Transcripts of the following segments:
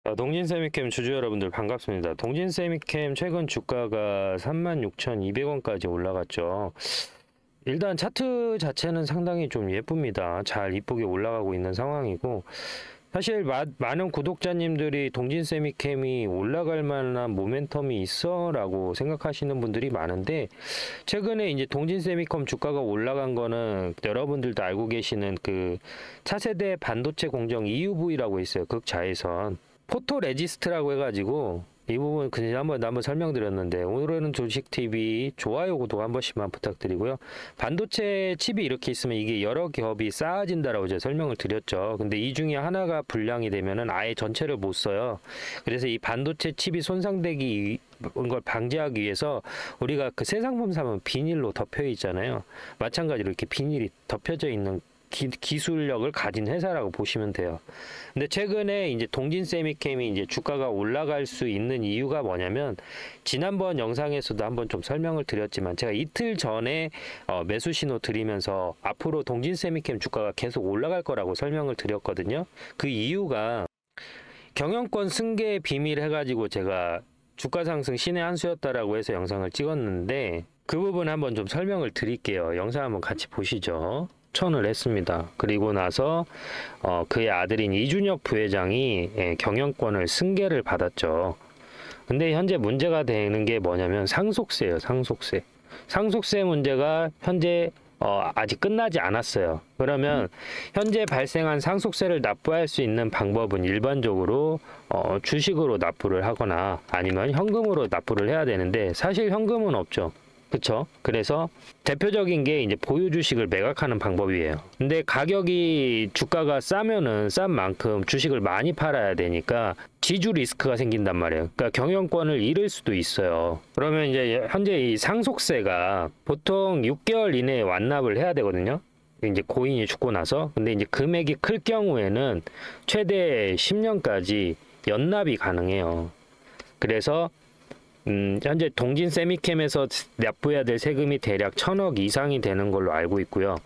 동진세미캠 주주 여러분들 반갑습니다. 동진세미캠 최근 주가가 36,200원까지 올라갔죠. 일단 차트 자체는 상당히 좀 예쁩니다. 잘 이쁘게 올라가고 있는 상황이고, 사실 많은 구독자님들이 동진세미캠이 올라갈 만한 모멘텀이 있어 라고 생각하시는 분들이 많은데, 최근에 이제 동진세미캠 주가가 올라간 거는 여러분들도 알고 계시는 그 차세대 반도체 공정 EUV라고 있어요. 극자외선 포토 레지스트라고 해가지고 이 부분 그냥 한번 설명드렸는데, 오늘은 조식TV 좋아요 구독 한 번씩만 부탁드리고요. 반도체 칩이 이렇게 있으면 이게 여러 겹이 쌓아진다라고 제가 설명을 드렸죠. 근데 이 중에 하나가 불량이 되면은 아예 전체를 못 써요. 그래서 이 반도체 칩이 손상되기 걸 방지하기 위해서 우리가 그 새 상품 사면 비닐로 덮여 있잖아요. 마찬가지로 이렇게 비닐이 덮여져 있는 기술력을 가진 회사라고 보시면 돼요. 근데 최근에 이제 동진세미캠이 이제 주가가 올라갈 수 있는 이유가 뭐냐면, 지난번 영상에서도 한번 좀 설명을 드렸지만 제가 이틀 전에 매수 신호 드리면서 앞으로 동진세미캠 주가가 계속 올라갈 거라고 설명을 드렸거든요. 그 이유가 경영권 승계의 비밀 해가지고 제가 주가 상승 신의 한 수였다라고 해서 영상을 찍었는데, 그 부분 한번 좀 설명을 드릴게요. 영상 한번 같이 보시죠. 추천을 했습니다. 그리고 나서 그의 아들인 이준혁 부회장이 경영권을 승계를 받았죠. 근데 현재 문제가 되는 게 뭐냐면 상속세예요. 상속세 문제가 현재 아직 끝나지 않았어요. 그러면 현재 발생한 상속세를 납부할 수 있는 방법은 일반적으로 주식으로 납부를 하거나 아니면 현금으로 납부를 해야 되는데, 사실 현금은 없죠. 그쵸? 그래서 대표적인 게 이제 보유 주식을 매각하는 방법이에요. 근데 가격이 주가가 싸면은 싼 만큼 주식을 많이 팔아야 되니까 지주 리스크가 생긴단 말이에요. 그러니까 경영권을 잃을 수도 있어요. 그러면 이제 현재 이 상속세가 보통 6개월 이내에 완납을 해야 되거든요. 이제 고인이 죽고 나서. 근데 이제 금액이 클 경우에는 최대 10년까지 연납이 가능해요. 그래서 현재 동진세미캠에서 납부해야 될 세금이 대략 1,000억 이상이 되는 걸로 알고 있고요.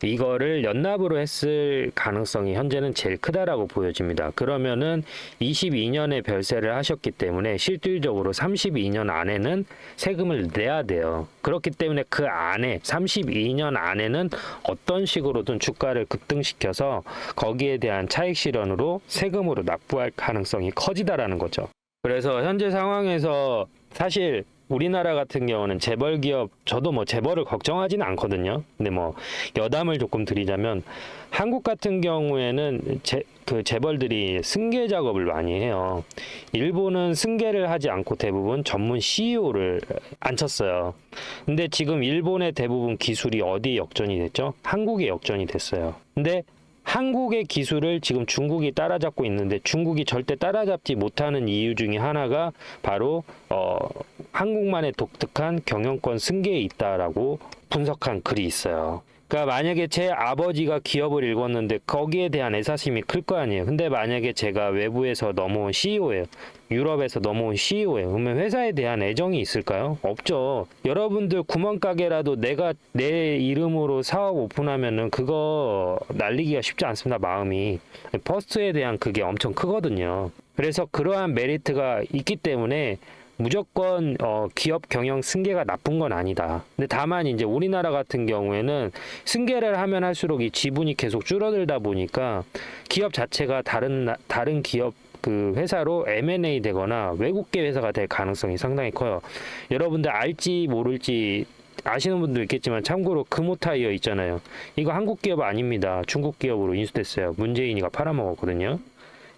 이거를 연납으로 했을 가능성이 현재는 제일 크다라고 보여집니다. 그러면은 22년에 별세를 하셨기 때문에 실질적으로 32년 안에는 세금을 내야 돼요. 그렇기 때문에 그 안에 32년 안에는 어떤 식으로든 주가를 급등시켜서 거기에 대한 차익 실현으로 세금으로 납부할 가능성이 커지다라는 거죠. 그래서 현재 상황에서 사실 우리나라 같은 경우는 재벌 기업, 저도 뭐 재벌을 걱정하지는 않거든요. 근데 뭐 여담을 조금 드리자면, 한국 같은 경우에는 그 재벌들이 승계 작업을 많이 해요. 일본은 승계를 하지 않고 대부분 전문 CEO를 앉혔어요. 근데 지금 일본의 대부분 기술이 어디에 역전이 됐죠? 한국에 역전이 됐어요. 근데 한국의 기술을 지금 중국이 따라잡고 있는데, 중국이 절대 따라잡지 못하는 이유 중에 하나가 바로 한국만의 독특한 경영권 승계에 있다라고 분석한 글이 있어요. 그러니까 만약에 제 아버지가 기업을 읽었는데 거기에 대한 애사심이 클 거 아니에요. 근데 만약에 제가 외부에서 넘어온 CEO예요. 유럽에서 넘어온 CEO예요. 그러면 회사에 대한 애정이 있을까요? 없죠. 여러분들 구멍가게라도 내가 내 이름으로 사업 오픈하면은 그거 날리기가 쉽지 않습니다. 마음이. 퍼스트에 대한 그게 엄청 크거든요. 그래서 그러한 메리트가 있기 때문에 무조건 기업 경영 승계가 나쁜 건 아니다. 근데 다만 이제 우리나라 같은 경우에는 승계를 하면 할수록 이 지분이 계속 줄어들다 보니까 기업 자체가 다른 기업 그 회사로 M&A 되거나 외국계 회사가 될 가능성이 상당히 커요. 여러분들 알지 모를지 아시는 분도 있겠지만, 참고로 금호타이어 있잖아요. 이거 한국 기업 아닙니다. 중국 기업으로 인수됐어요. 문재인이가 팔아먹었거든요.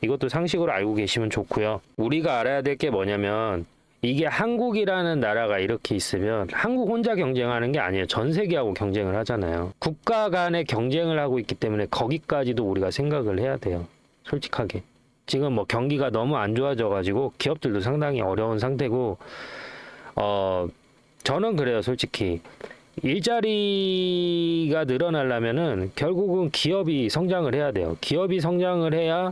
이것도 상식으로 알고 계시면 좋고요. 우리가 알아야 될 게 뭐냐면, 이게 한국이라는 나라가 이렇게 있으면 한국 혼자 경쟁하는 게 아니에요. 전 세계하고 경쟁을 하잖아요. 국가 간의 경쟁을 하고 있기 때문에 거기까지도 우리가 생각을 해야 돼요. 솔직하게. 지금 뭐 경기가 너무 안 좋아져가지고 기업들도 상당히 어려운 상태고, 저는 그래요. 솔직히. 일자리가 늘어나려면은 결국은 기업이 성장을 해야 돼요. 기업이 성장을 해야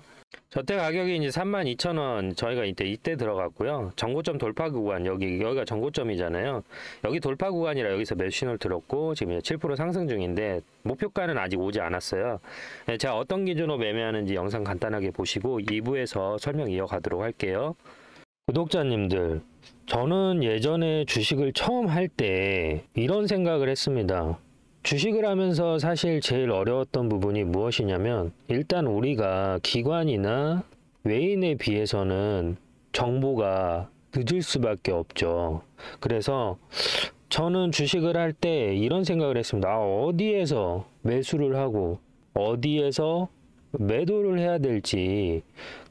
저때 가격이 이제 32,000원 저희가 이때 들어갔고요. 정고점 돌파 구간 여기가 정고점이잖아요. 여기 돌파 구간이라 여기서 매수 신호를 들었고 지금 이제 7% 상승 중인데 목표가는 아직 오지 않았어요. 네, 제가 어떤 기준으로 매매하는지 영상 간단하게 보시고 2부에서 설명 이어가도록 할게요. 구독자님들, 저는 예전에 주식을 처음 할 때 이런 생각을 했습니다. 주식을 하면서 사실 제일 어려웠던 부분이 무엇이냐면 일단 우리가 기관이나 외인에 비해서는 정보가 늦을 수밖에 없죠. 그래서 저는 주식을 할 때 이런 생각을 했습니다. 어디에서 매수를 하고 어디에서 매도를 해야 될지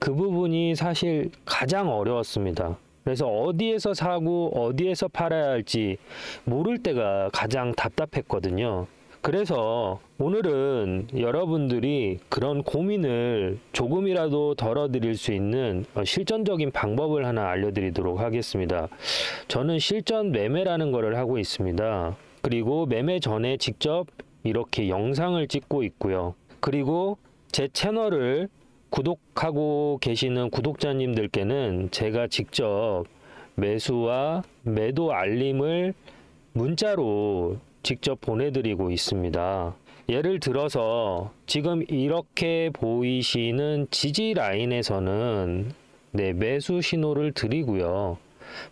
그 부분이 사실 가장 어려웠습니다. 그래서 어디에서 사고 어디에서 팔아야 할지 모를 때가 가장 답답했거든요. 그래서 오늘은 여러분들이 그런 고민을 조금이라도 덜어드릴 수 있는 실전적인 방법을 하나 알려드리도록 하겠습니다. 저는 실전 매매라는 것을 하고 있습니다. 그리고 매매 전에 직접 이렇게 영상을 찍고 있고요. 그리고 제 채널을 구독하고 계시는 구독자님들께는 제가 직접 매수와 매도 알림을 문자로 직접 보내드리고 있습니다. 예를 들어서 지금 이렇게 보이시는 지지 라인에서는 매수 신호를 드리고요.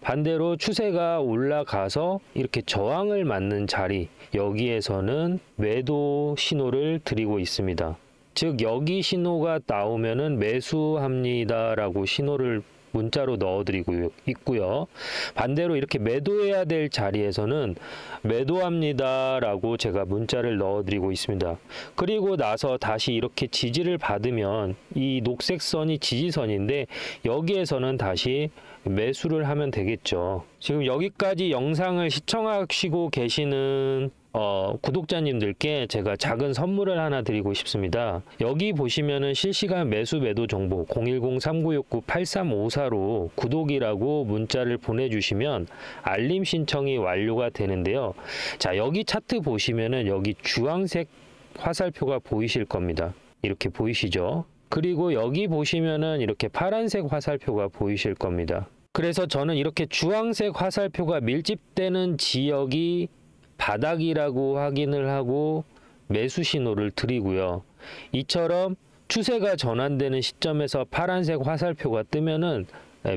반대로 추세가 올라가서 이렇게 저항을 맞는 자리, 여기에서는 매도 신호를 드리고 있습니다. 즉 여기 신호가 나오면은 매수합니다라고 신호를 문자로 넣어드리고 있고요. 반대로 이렇게 매도해야 될 자리에서는 매도합니다라고 제가 문자를 넣어드리고 있습니다. 그리고 나서 다시 이렇게 지지를 받으면 이 녹색 선이 지지선인데 여기에서는 다시 매수를 하면 되겠죠. 지금 여기까지 영상을 시청하시고 계시는 구독자님들께 제가 작은 선물을 하나 드리고 싶습니다. 여기 보시면은 실시간 매수 매도 정보 010-3969-8354로 구독이라고 문자를 보내주시면 알림 신청이 완료가 되는데요. 자, 여기 차트 보시면은 여기 주황색 화살표가 보이실 겁니다. 이렇게 보이시죠? 그리고 여기 보시면은 이렇게 파란색 화살표가 보이실 겁니다. 그래서 저는 이렇게 주황색 화살표가 밀집되는 지역이 바닥이라고 확인을 하고 매수 신호를 드리고요. 이처럼 추세가 전환되는 시점에서 파란색 화살표가 뜨면은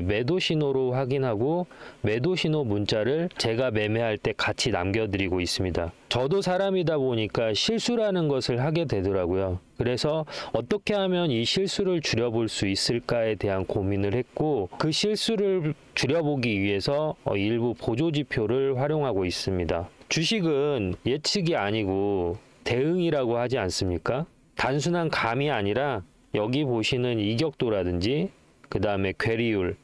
매도 신호로 확인하고 매도 신호 문자를 제가 매매할 때 같이 남겨드리고 있습니다. 저도 사람이다 보니까 실수라는 것을 하게 되더라고요. 그래서 어떻게 하면 이 실수를 줄여볼 수 있을까에 대한 고민을 했고 그 실수를 줄여보기 위해서 일부 보조지표를 활용하고 있습니다. 주식은 예측이 아니고 대응이라고 하지 않습니까? 단순한 감이 아니라 여기 보시는 이격도라든지 그 다음에 괴리율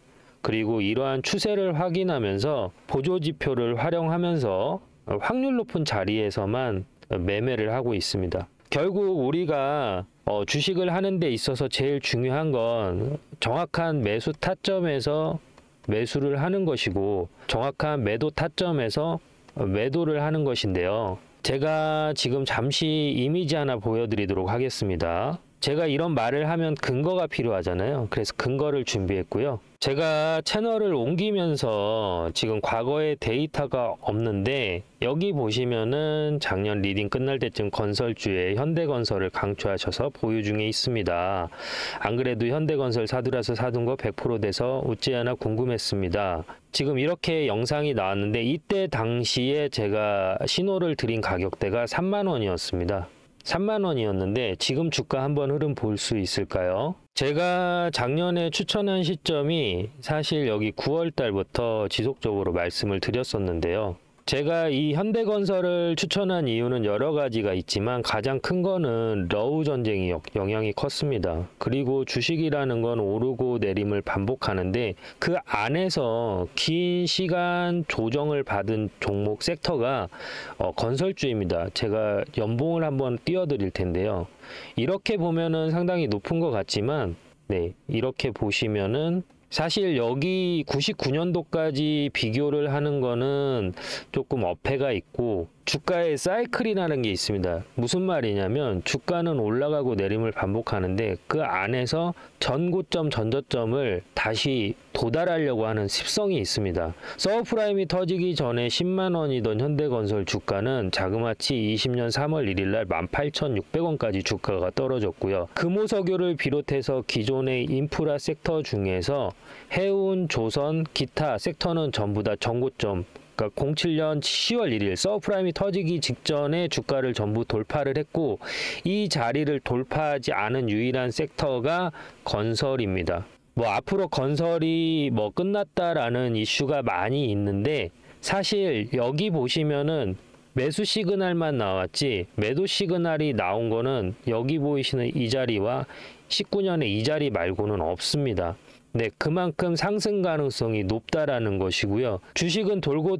그리고 이러한 추세를 확인하면서 보조지표를 활용하면서 확률 높은 자리에서만 매매를 하고 있습니다. 결국 우리가 주식을 하는 데 있어서 제일 중요한 건 정확한 매수 타점에서 매수를 하는 것이고 정확한 매도 타점에서 매도를 하는 것인데요. 제가 지금 잠시 이미지 하나 보여드리도록 하겠습니다. 제가 이런 말을 하면 근거가 필요하잖아요. 그래서 근거를 준비했고요. 제가 채널을 옮기면서 지금 과거에 데이터가 없는데 여기 보시면은 작년 리딩 끝날 때쯤 건설주의 현대건설을 강추하셔서 보유 중에 있습니다. 안 그래도 현대건설 사두라서 사둔 거 100% 돼서 어찌하나 궁금했습니다. 지금 이렇게 영상이 나왔는데 이때 당시에 제가 신호를 드린 가격대가 3만 원이었습니다. 3만 원이었는데 지금 주가 한번 흐름 볼 수 있을까요? 제가 작년에 추천한 시점이 사실 여기 9월 달부터 지속적으로 말씀을 드렸었는데요. 제가 이 현대건설을 추천한 이유는 여러 가지가 있지만 가장 큰 거는 러우 전쟁이 영향이 컸습니다. 그리고 주식이라는 건 오르고 내림을 반복하는데 그 안에서 긴 시간 조정을 받은 종목 섹터가 건설주입니다. 제가 연봉을 한번 띄워드릴 텐데요. 이렇게 보면은 상당히 높은 것 같지만 이렇게 보시면은 사실 여기 99년도까지 비교를 하는 거는 조금 어폐가 있고 주가의 사이클이라는 게 있습니다. 무슨 말이냐면 주가는 올라가고 내림을 반복하는데 그 안에서 전고점, 전저점을 다시 도달하려고 하는 습성이 있습니다. 서브프라임이 터지기 전에 10만 원이던 현대건설 주가는 자그마치 20년 3월 1일 날 18,600원까지 주가가 떨어졌고요. 금호석유를 비롯해서 기존의 인프라 섹터 중에서 해운, 조선, 기타 섹터는 전부 다 전고점, 그러니까 07년 10월 1일 서브프라임이 터지기 직전에 주가를 전부 돌파를 했고, 이 자리를 돌파하지 않은 유일한 섹터가 건설입니다. 뭐 앞으로 건설이 뭐 끝났다라는 이슈가 많이 있는데, 사실 여기 보시면은 매수 시그널만 나왔지 매도 시그널이 나온 거는 여기 보이시는 이 자리와 19년의 이 자리 말고는 없습니다. 네, 그만큼 상승 가능성이 높다라는 것이고요. 주식은 돌고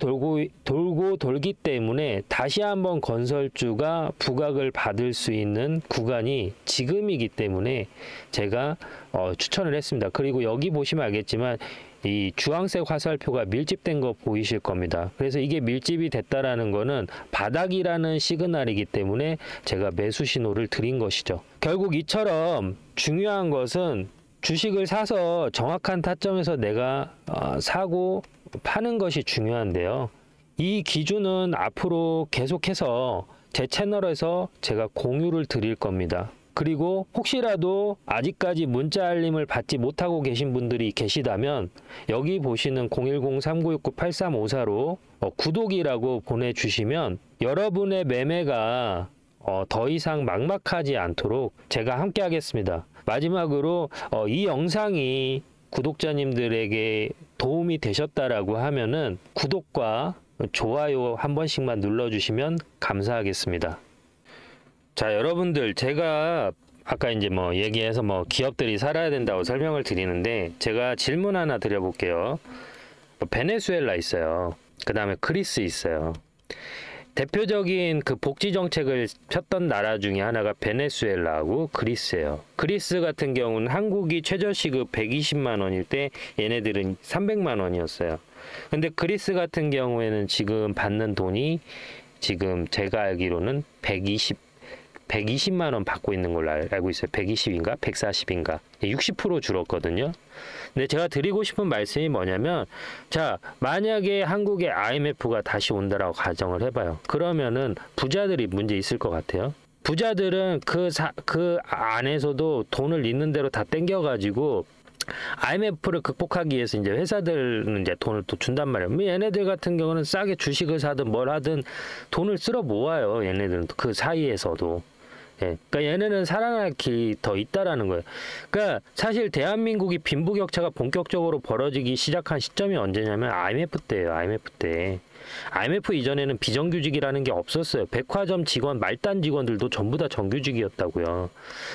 돌기 때문에 다시 한번 건설주가 부각을 받을 수 있는 구간이 지금이기 때문에 제가 추천을 했습니다. 그리고 여기 보시면 알겠지만 이 주황색 화살표가 밀집된 거 보이실 겁니다. 그래서 이게 밀집이 됐다라는 거는 바닥이라는 시그널이기 때문에 제가 매수 신호를 드린 것이죠. 결국 이처럼 중요한 것은 주식을 사서 정확한 타점에서 내가 사고 파는 것이 중요한데요. 이 기준은 앞으로 계속해서 제 채널에서 제가 공유를 드릴 겁니다. 그리고 혹시라도 아직까지 문자 알림을 받지 못하고 계신 분들이 계시다면 여기 보시는 010-3969-8354로 구독이라고 보내주시면 여러분의 매매가 더 이상 막막하지 않도록 제가 함께 하겠습니다. 마지막으로 이 영상이 구독자님들에게 도움이 되셨다라고 하면은 구독과 좋아요 한 번씩만 눌러주시면 감사하겠습니다. 자, 여러분들, 제가 아까 이제 뭐 얘기해서 뭐 기업들이 살아야 된다고 설명을 드리는데 제가 질문 하나 드려볼게요. 베네수엘라 있어요. 그 다음에 그리스 있어요. 대표적인 그 복지 정책을 폈던 나라 중에 하나가 베네수엘라하고 그리스예요. 그리스 같은 경우는 한국이 최저시급 120만 원일 때 얘네들은 300만 원이었어요. 근데 그리스 같은 경우에는 지금 받는 돈이 지금 제가 알기로는 120만 원 받고 있는 걸로 알고 있어요. 120인가? 140인가? 60% 줄었거든요. 근데 제가 드리고 싶은 말씀이 뭐냐면, 자, 만약에 한국에 IMF가 다시 온다라고 가정을 해봐요. 그러면은 부자들이 문제 있을 것 같아요. 부자들은 그 안에서도 돈을 있는 대로 다 땡겨가지고 IMF를 극복하기 위해서 이제 회사들은 이제 돈을 또 준단 말이에요. 얘네들 같은 경우는 싸게 주식을 사든 뭘 하든 돈을 쓸어 모아요. 얘네들은 그 사이에서도. 예, 그러니까 얘네는 살아날 길이 더 있다라는 거예요. 그러니까 사실 대한민국이 빈부격차가 본격적으로 벌어지기 시작한 시점이 언제냐면 IMF 때예요. IMF 때. IMF 이전에는 비정규직이라는 게 없었어요. 백화점 직원, 말단 직원들도 전부 다 정규직이었다고요.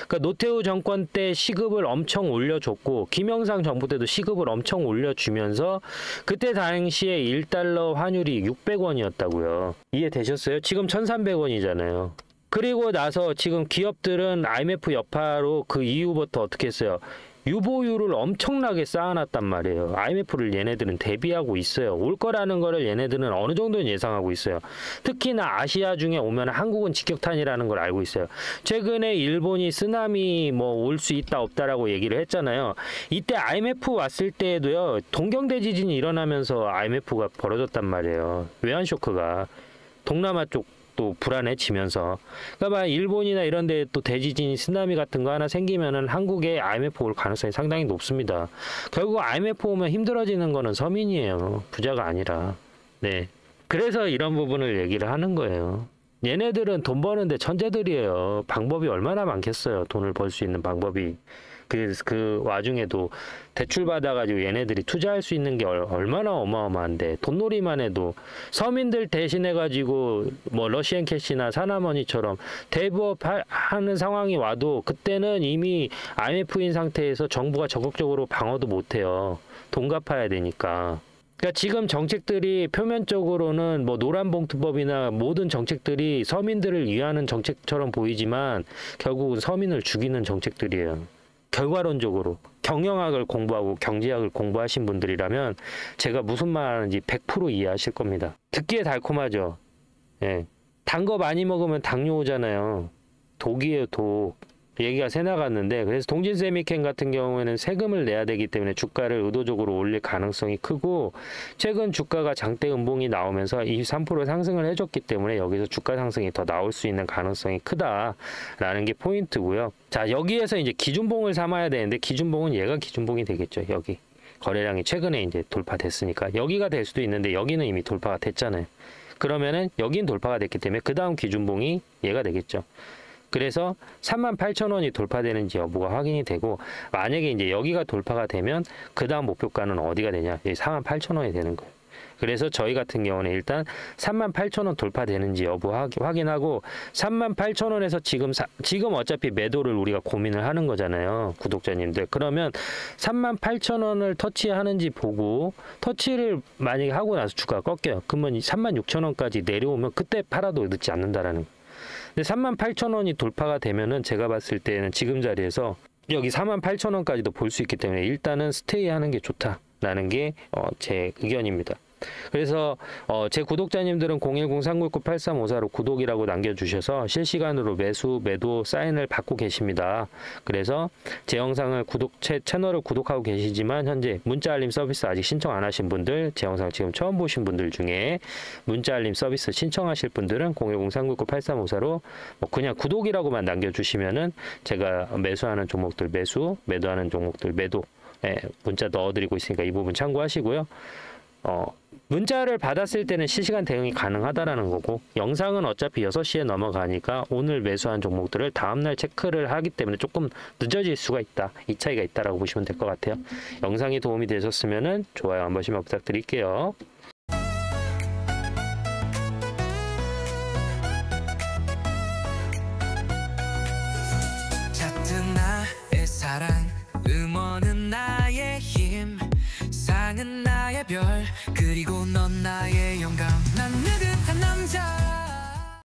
그러니까 노태우 정권 때 시급을 엄청 올려줬고 김영삼 정부 때도 시급을 엄청 올려주면서 그때 당시에 1달러 환율이 600원이었다고요. 이해되셨어요? 지금 1,300원이잖아요. 그리고 나서 지금 기업들은 IMF 여파로 그 이후부터 어떻게 했어요? 유보율을 엄청나게 쌓아놨단 말이에요. IMF를 얘네들은 대비하고 있어요. 올 거라는 거를 얘네들은 어느 정도는 예상하고 있어요. 특히나 아시아 중에 오면 한국은 직격탄이라는 걸 알고 있어요. 최근에 일본이 쓰나미 뭐 올 수 있다 없다라고 얘기를 했잖아요. 이때 IMF 왔을 때에도요. 동경대 지진이 일어나면서 IMF가 벌어졌단 말이에요. 외환 쇼크가 동남아 쪽 또 불안해지면서. 그러니까 일본이나 이런 데 또 대지진, 쓰나미 같은 거 하나 생기면은 한국에 IMF 올 가능성이 상당히 높습니다. 결국 IMF 오면 힘들어지는 거는 서민이에요. 부자가 아니라. 네. 그래서 이런 부분을 얘기를 하는 거예요. 얘네들은 돈 버는데 천재들이에요. 방법이 얼마나 많겠어요. 돈을 벌 수 있는 방법이. 그 와중에도 대출 받아가지고 얘네들이 투자할 수 있는 게 얼마나 어마어마한데, 돈놀이만 해도 서민들 대신해가지고 뭐 러시안 캐시나 사나머니처럼 대부업 하는 상황이 와도 그때는 이미 IMF인 상태에서 정부가 적극적으로 방어도 못해요. 돈 갚아야 되니까. 그러니까 지금 정책들이 표면적으로는 뭐 노란봉투법이나 모든 정책들이 서민들을 위하는 정책처럼 보이지만 결국은 서민을 죽이는 정책들이에요. 결과론적으로 경영학을 공부하고 경제학을 공부하신 분들이라면 제가 무슨 말 하는지 100% 이해하실 겁니다. 듣기에 달콤하죠. 예. 단 거 많이 먹으면 당뇨 오잖아요. 독이에요, 독. 얘기가 새 나갔는데, 그래서 동진세미캠 같은 경우에는 세금을 내야 되기 때문에 주가를 의도적으로 올릴 가능성이 크고, 최근 주가가 장대 음봉이 나오면서 23% 상승을 해줬기 때문에 여기서 주가 상승이 더 나올 수 있는 가능성이 크다라는 게 포인트고요. 자, 여기에서 이제 기준봉을 삼아야 되는데, 기준봉은 얘가 기준봉이 되겠죠. 여기 거래량이 최근에 이제 돌파됐으니까 여기가 될 수도 있는데, 여기는 이미 돌파가 됐잖아요. 그러면은 여긴 돌파가 됐기 때문에 그 다음 기준봉이 얘가 되겠죠. 그래서 38,000원이 돌파되는지 여부가 확인이 되고, 만약에 이제 여기가 돌파가 되면 그 다음 목표가는 어디가 되냐, 48,000원이 되는 거예요. 그래서 저희 같은 경우는 일단 38,000원 돌파되는지 여부 확인하고, 38,000원에서 지금 어차피 매도를 우리가 고민을 하는 거잖아요, 구독자님들. 그러면 38,000원을 터치하는지 보고, 터치를 만약에 하고 나서 주가가 꺾여요. 그러면 36,000원까지 내려오면 그때 팔아도 늦지 않는다라는 거예요. 근데 38,000원이 돌파가 되면은 제가 봤을 때는 지금 자리에서 여기 48,000원까지도 볼 수 있기 때문에 일단은 스테이 하는 게 좋다라는 게 제 의견입니다. 그래서 제 구독자님들은 010-399-8354로 구독이라고 남겨주셔서 실시간으로 매수, 매도 사인을 받고 계십니다. 그래서 제 영상을 채널을 구독하고 계시지만 현재 문자 알림 서비스 아직 신청 안 하신 분들, 제 영상 지금 처음 보신 분들 중에 문자 알림 서비스 신청하실 분들은 010-399-8354로 그냥 구독이라고만 남겨주시면은 제가 매수하는 종목들 매수, 매도하는 종목들 매도, 문자 넣어드리고 있으니까 이 부분 참고하시고요. 문자를 받았을 때는 실시간 대응이 가능하다라는 거고, 영상은 어차피 6시에 넘어가니까 오늘 매수한 종목들을 다음날 체크를 하기 때문에 조금 늦어질 수가 있다. 이 차이가 있다라고 보시면 될 것 같아요. 영상이 도움이 되셨으면 좋아요 한 번씩만 부탁드릴게요. 같은 나의 사랑, 음원은 나의 힘, 상은 나의 별, 그리고 넌 나의 영감. 난 느긋한 남자.